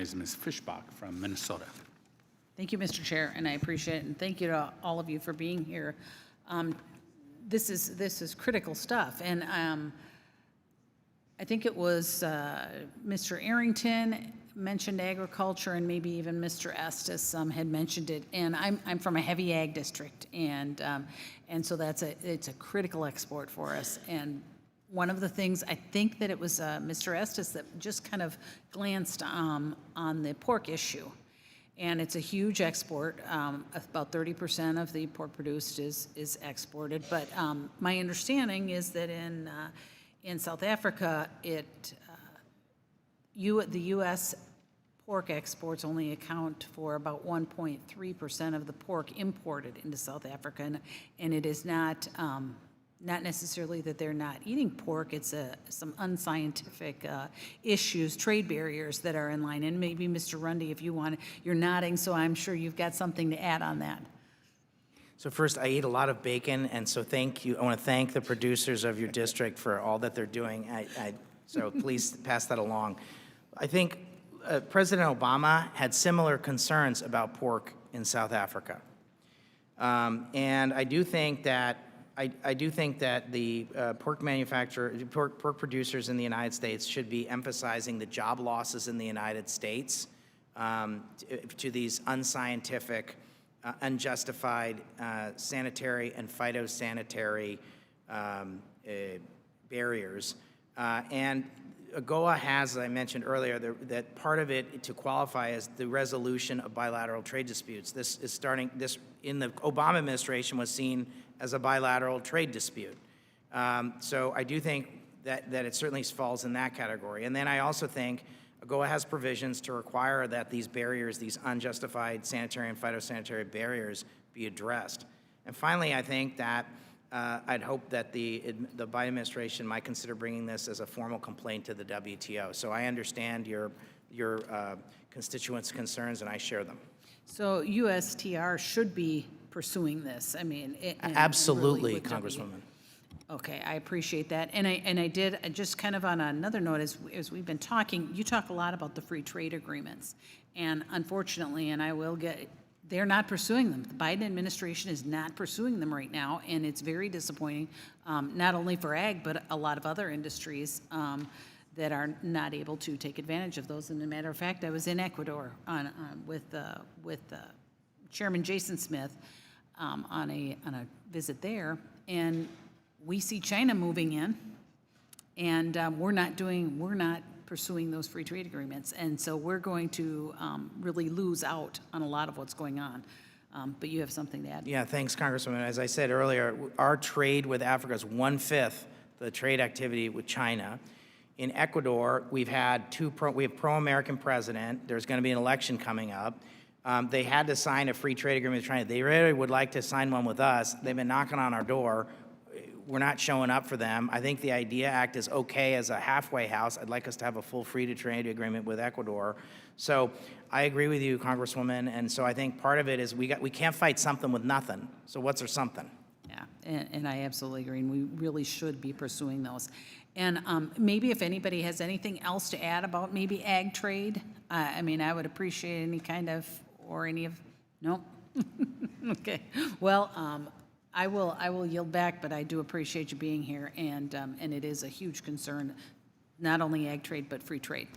recognize Ms. Fischbach from Minnesota. Thank you, Mr. Chair, and I appreciate it, and thank you to all of you for being here. This is critical stuff, and I think it was Mr. Arrington mentioned agriculture, and maybe even Mr. Estes had mentioned it. And I'm from a heavy ag district, and so it's a critical export for us. And one of the things, I think that it was Mr. Estes that just kind of glanced on the pork issue. And it's a huge export. About 30% of the pork produced is exported. But my understanding is that in South Africa, the U.S. pork exports only account for about 1.3% of the pork imported into South Africa, and it is not necessarily that they're not eating pork. It's some unscientific issues, trade barriers that are in line. And maybe Mr. Rundy, if you want, you're nodding, so I'm sure you've got something to add on that. So first, I eat a lot of bacon, and so thank you. I want to thank the producers of your district for all that they're doing. So please pass that along. I think President Obama had similar concerns about pork in South Africa, and I do think that the pork producers in the United States should be emphasizing the job losses in the United States to these unscientific, unjustified sanitary and phytosanitary barriers. And AGOA has, as I mentioned earlier, that part of it to qualify as the resolution of bilateral trade disputes. This in the Obama administration was seen as a bilateral trade dispute. So I do think that it certainly falls in that category. And then I also think AGOA has provisions to require that these barriers, these unjustified sanitary and phytosanitary barriers, be addressed. And finally, I think that I'd hope that the Biden administration might consider bringing this as a formal complaint to the WTO. So I understand your constituents' concerns, and I share them. So USTR should be pursuing this. I mean, absolutely, really Congresswoman. Okay, I appreciate that. And I did, just kind of on another note, as we've been talking, you talk a lot about the free trade agreements. And unfortunately, they're not pursuing them. The Biden administration is not pursuing them right now, and it's very disappointing, not only for ag, but a lot of other industries that are not able to take advantage of those. And as a matter of fact, I was in Ecuador with Chairman Jason Smith on a visit there, and we see China moving in, and we're not pursuing those free trade agreements, and so we're going to really lose out on a lot of what's going on. But you have something to add. Yeah, thanks, Congresswoman. As I said earlier, our trade with Africa is 1/5 the trade activity with China. In Ecuador, we have pro-American president. There's going to be an election coming up. They had to sign a free trade agreement with China. They really would like to sign one with us. They've been knocking on our door. We're not showing up for them. I think the IDEA Act is okay as a halfway house. I'd like us to have a full free trade agreement with Ecuador. So I agree with you, Congresswoman, and so I think part of it is we can't fight something with nothing. So what's our something? Yeah, and I absolutely agree, and we really should be pursuing those. And maybe if anybody has anything else to add about maybe ag trade, I mean, I would appreciate any kind of, or any of, nope. Okay, well, I will yield back, but I do appreciate you being here, and it is a huge concern, not only ag trade, but free trade.